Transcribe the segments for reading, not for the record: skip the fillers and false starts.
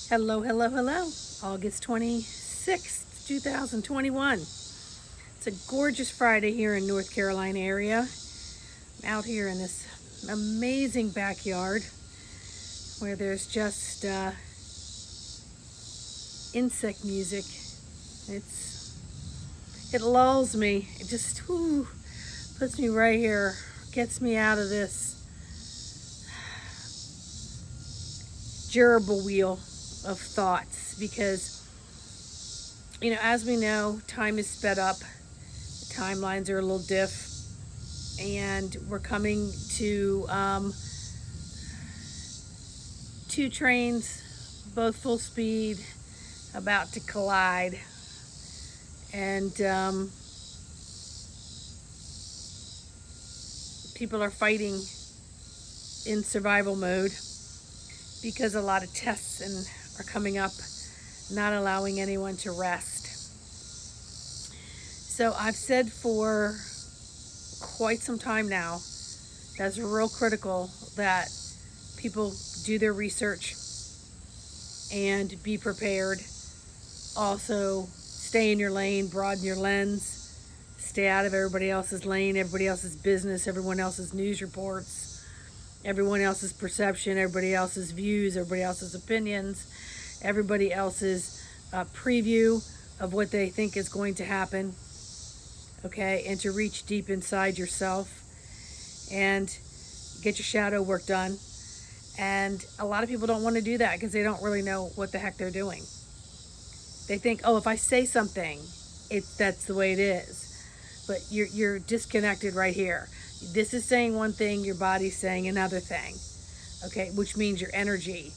Hello, hello, hello. August 26th, 2021. It's a gorgeous Friday here in North Carolina area. I'm out here in this amazing backyard where there's just insect music. It lulls me. It just puts me right here, gets me out of this gerbil wheel of thoughts because as we know, time is sped up, the timelines are a little diff, and we're coming to two trains, both full speed, about to collide, and people are fighting in survival mode because a lot of tests are coming up, not allowing anyone to rest. So I've said for quite some time now that's real critical that people do their research and be prepared. Also, stay in your lane, broaden your lens, stay out of everybody else's lane, everybody else's business, everyone else's news reports, everyone else's perception, everybody else's views, everybody else's opinions, everybody else's preview of what they think is going to happen. Okay, and to reach deep inside yourself and get your shadow work done. And a lot of people don't want to do that because they don't really know what the heck they're doing. They think, oh, if I say something, that's the way it is. But you're disconnected right here. This is saying one thing, your body's saying another thing. Okay, which means your energy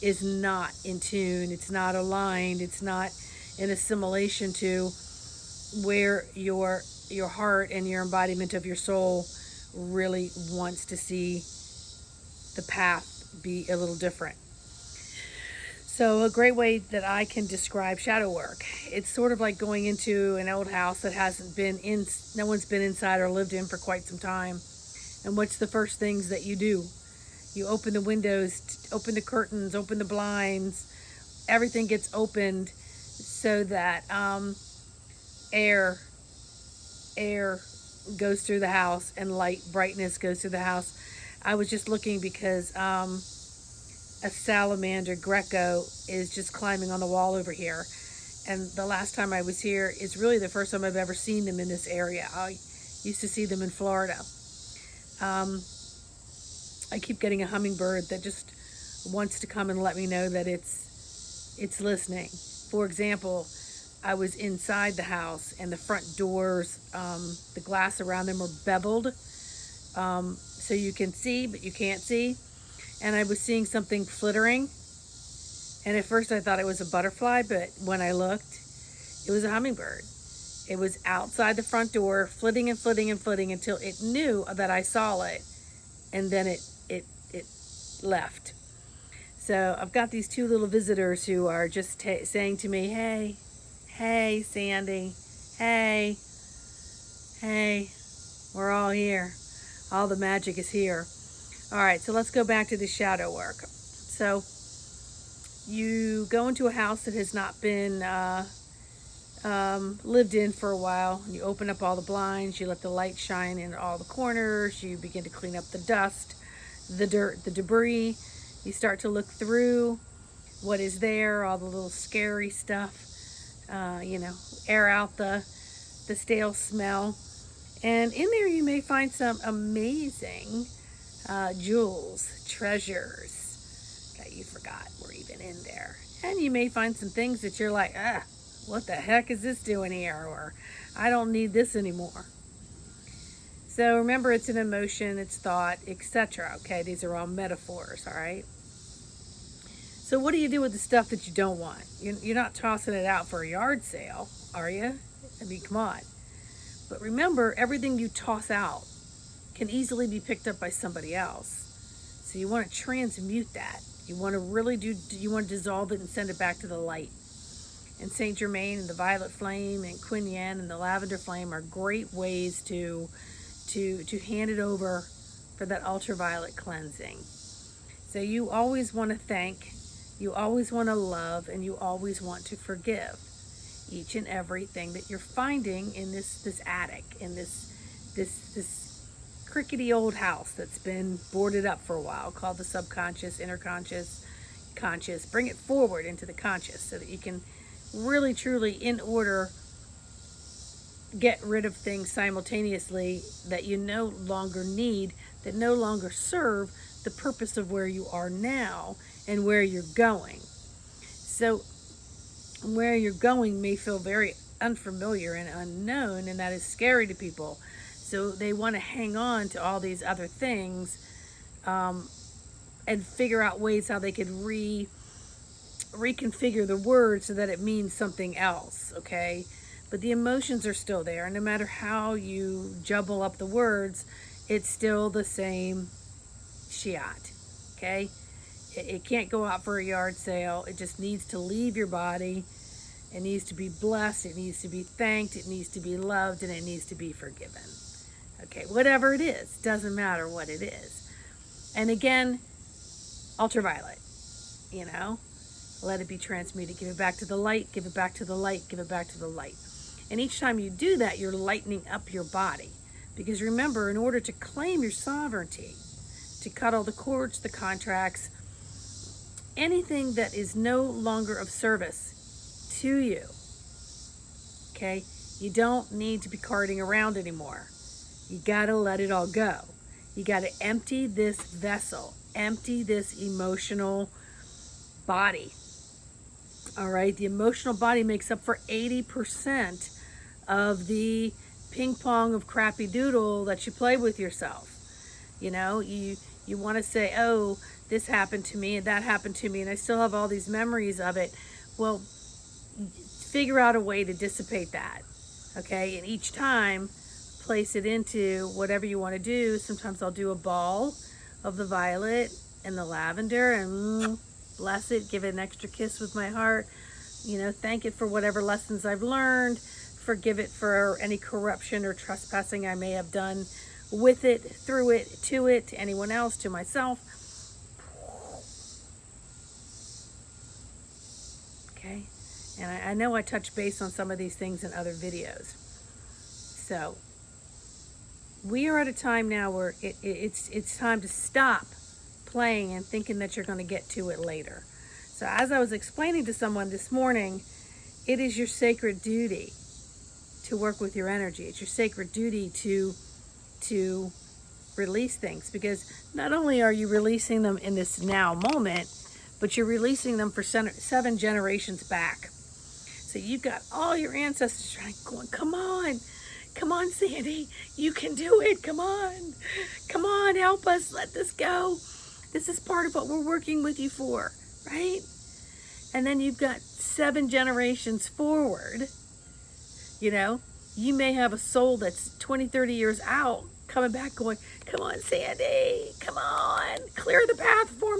is not in tune. It's not aligned. It's not in assimilation to where your heart and your embodiment of your soul really wants to see the path be a little different. So a great way that I can describe shadow work, it's sort of like going into an old house that no one's been inside or lived in for quite some time. And what's the first things that you do? You open the windows, open the curtains, open the blinds. Everything gets opened so that air goes through the house and light, brightness goes through the house. I was just looking because a salamander Greco is just climbing on the wall over here. And the last time I was here is really the first time I've ever seen them in this area. I used to see them in Florida. I keep getting a hummingbird that just wants to come and let me know that it's listening. For example, I was inside the house and the front doors, the glass around them were beveled, so you can see but you can't see. And I was seeing something flittering, and at first I thought it was a butterfly, but when I looked, it was a hummingbird. It was outside the front door, flitting and flitting and flitting until it knew that I saw it, and then it left. So I've got these two little visitors who are just saying to me, hey, Sandy, hey, we're all here. All the magic is here. All right, so let's go back to the shadow work. So you go into a house that has not been lived in for a while. You open up all the blinds, you let the light shine in all the corners, you begin to clean up the dust, the dirt, the debris. You start to look through what is there, all the little scary stuff, air out the stale smell. And in there you may find some amazing jewels, treasures that you forgot were even in there. And you may find some things that you're like, what the heck is this doing here? Or I don't need this anymore. So remember, it's an emotion, it's thought, etc. Okay, these are all metaphors, all right? So what do you do with the stuff that you don't want? You're not tossing it out for a yard sale, are you? I mean, come on. But remember, everything you toss out can easily be picked up by somebody else. So you want to transmute that. You want to dissolve it and send it back to the light. And Saint Germain and the violet flame and Quin Yin and the lavender flame are great ways to hand it over for that ultraviolet cleansing. So you always want to thank You always want to love, and you always want to forgive each and everything that you're finding in this attic, in this crickety old house that's been boarded up for a while, called the subconscious, inner conscious, conscious. Bring it forward into the conscious so that you can really, truly, in order, get rid of things simultaneously that you no longer need, that no longer serve the purpose of where you are now and where you're going. So where you're going may feel very unfamiliar and unknown, and that is scary to people. So they want to hang on to all these other things, and figure out ways how they could reconfigure the word so that it means something else, okay? But the emotions are still there, and no matter how you jumble up the words, it's still the same shiat, okay? It can't go out for a yard sale. It just needs to leave your body. It needs to be blessed. It needs to be thanked. It needs to be loved, and it needs to be forgiven. Okay, whatever it is, doesn't matter what it is. And again, ultraviolet, let it be transmuted. Give it back to the light, give it back to the light, give it back to the light. And each time you do that, you're lightening up your body. Because remember, in order to claim your sovereignty, to cut all the cords, the contracts, anything that is no longer of service to you, okay, you don't need to be carting around anymore. You got to let it all go. You got to empty this vessel, empty this emotional body. All right, the emotional body makes up for 80% of the ping pong of crappy doodle that you play with yourself. You want to say, oh, this happened to me and that happened to me, and I still have all these memories of it. Well, figure out a way to dissipate that, okay? And each time, place it into whatever you want to do. Sometimes I'll do a ball of the violet and the lavender and bless it, give it an extra kiss with my heart, thank it for whatever lessons I've learned, forgive it for any corruption or trespassing I may have done with it, through it, to anyone else, to myself. Okay? And I know I touched base on some of these things in other videos. So we are at a time now where it's time to stop playing and thinking that you're going to get to it later. So as I was explaining to someone this morning, it is your sacred duty to work with your energy. It's your sacred duty to release things, because not only are you releasing them in this now moment, but you're releasing them for 7 generations back. So you've got all your ancestors trying, going, come on, Sandy, you can do it. Come on, help us, let this go. This is part of what we're working with you for, right? And then you've got 7 generations forward. You may have a soul that's 20, 30 years out coming back going, come on, Sandy, come on, clear the path for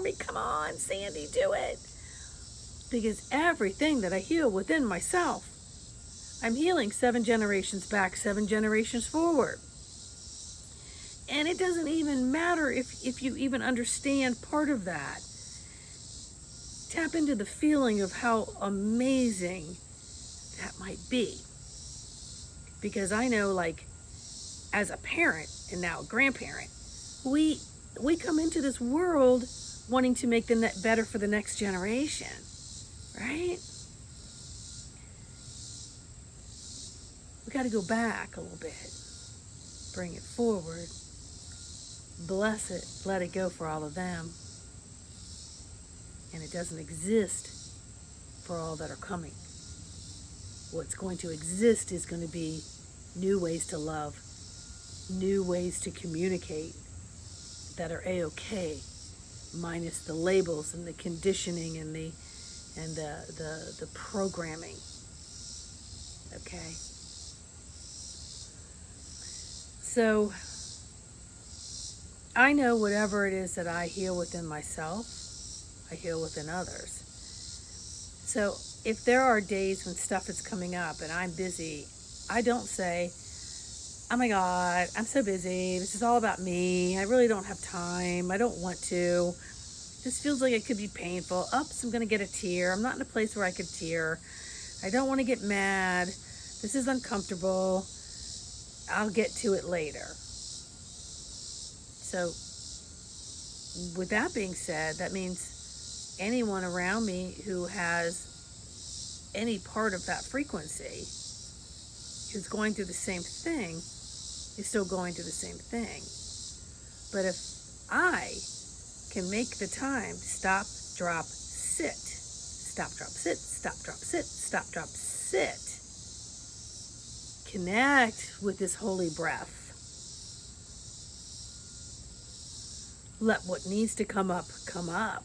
me, come on, Sandy, do it. Because everything that I heal within myself, I'm healing 7 generations back, 7 generations forward. And it doesn't even matter if you even understand part of that. Tap into the feeling of how amazing that might be. Because I know, like, as a parent and now a grandparent, we come into this world wanting to make the net better for the next generation, right? We got to go back a little bit, bring it forward, bless it, let it go for all of them. And it doesn't exist for all that are coming. What's going to exist is going to be new ways to love, new ways to communicate that are A-okay, minus the labels and the conditioning and the programming. Okay. So I know whatever it is that I heal within myself, I heal within others. So if there are days when stuff is coming up and I'm busy, I don't say, oh my God, I'm so busy. This is all about me. I really don't have time. I don't want to. This feels like it could be painful. Oops, I'm going to get a tear. I'm not in a place where I could tear. I don't want to get mad. This is uncomfortable. I'll get to it later. So, with that being said, that means anyone around me who has any part of that frequency who's going through the same thing is still going through the same thing. But if I can make the time stop, drop, sit, stop, drop, sit, stop, drop, sit, stop, drop, sit, connect with this holy breath. Let what needs to come up, come up.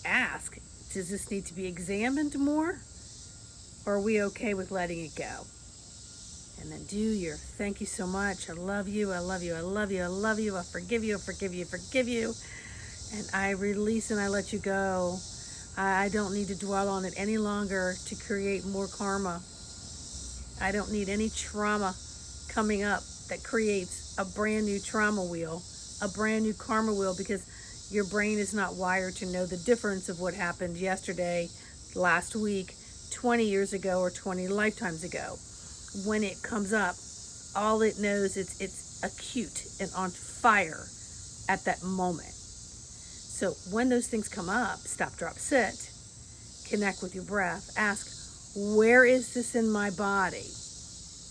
Ask, does this need to be examined more? Or are we okay with letting it go? And then do your thank you so much. I love you. I love you. I love you. I love you. I forgive you. I forgive you. I forgive you. And I release and I let you go. I don't need to dwell on it any longer to create more karma. I don't need any trauma coming up that creates a brand new trauma wheel, a brand new karma wheel, because your brain is not wired to know the difference of what happened yesterday, last week, 20 years ago, or 20 lifetimes ago. When it comes up, all it knows is it's acute and on fire at that moment. So when those things come up, stop, drop, sit, connect with your breath, ask, where is this in my body?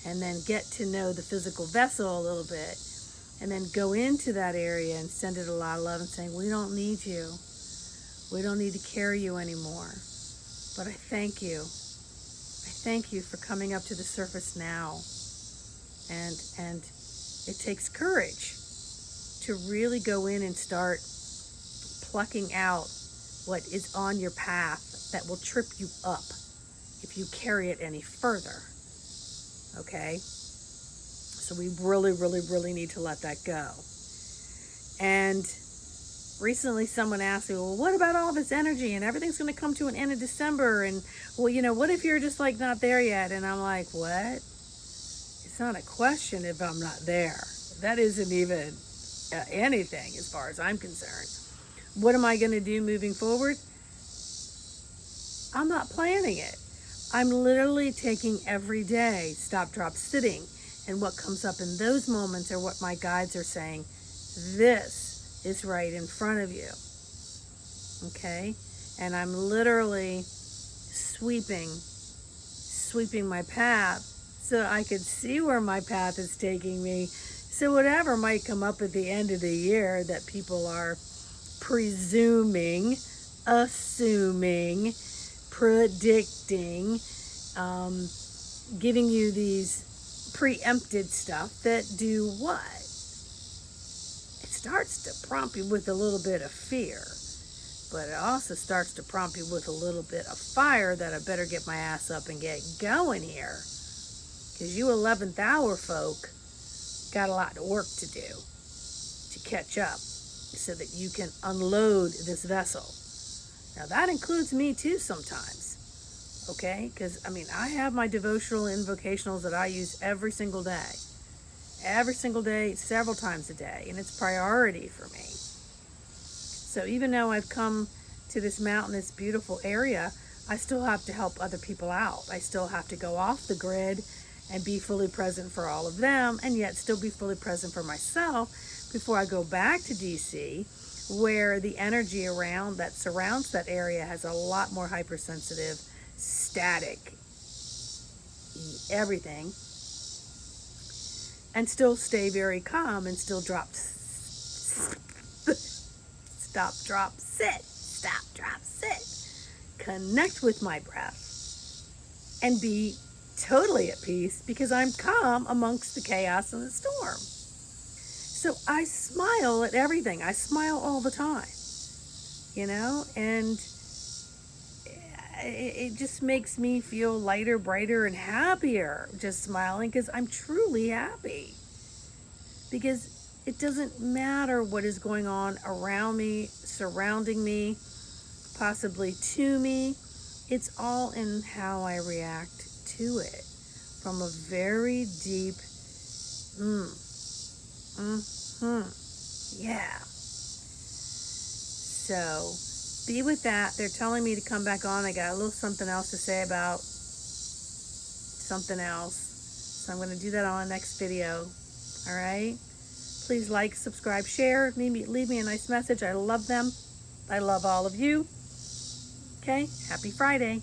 And then get to know the physical vessel a little bit, and then go into that area and send it a lot of love and saying, we don't need you. We don't need to carry you anymore. But I thank you. I thank you for coming up to the surface now. And it takes courage to really go in and start plucking out what is on your path that will trip you up if you carry it any further. Okay? So we really, really, really need to let that go. And recently someone asked me, well, what about all this energy and everything's going to come to an end in December? And, well, what if you're just like not there yet? And I'm like, what? It's not a question if I'm not there. That isn't even anything as far as I'm concerned. What am I going to do moving forward? I'm not planning it. I'm literally taking every day, stop, drop, sitting. And what comes up in those moments are what my guides are saying. This is right in front of you. Okay? And I'm literally sweeping my path so I could see where my path is taking me. So whatever might come up at the end of the year that people are presuming, assuming, predicting, giving you these preempted stuff that do what? It starts to prompt you with a little bit of fear, but it also starts to prompt you with a little bit of fire that I better get my ass up and get going here, because you 11th hour folk got a lot of work to do to catch up so that you can unload this vessel. Now that includes me too sometimes. Okay, because I have my devotional invocationals that I use every single day, several times a day, and it's priority for me. So even though I've come to this mountainous, beautiful area, I still have to help other people out. I still have to go off the grid and be fully present for all of them, and yet still be fully present for myself before I go back to DC, where the energy around that surrounds that area has a lot more hypersensitive, static, everything, and still stay very calm and still stop, drop, sit, stop, drop, sit, connect with my breath, and be totally at peace because I'm calm amongst the chaos and the storm. So I smile at everything. I smile all the time, and it just makes me feel lighter, brighter, and happier just smiling, because I'm truly happy. Because it doesn't matter what is going on around me, surrounding me, possibly to me. It's all in how I react to it from a very deep, yeah. So be with that. They're telling me to come back on. I got a little something else to say about something else. So I'm going to do that on the next video. All right? Please like, subscribe, share. Leave me a nice message. I love them. I love all of you. Okay? Happy Friday.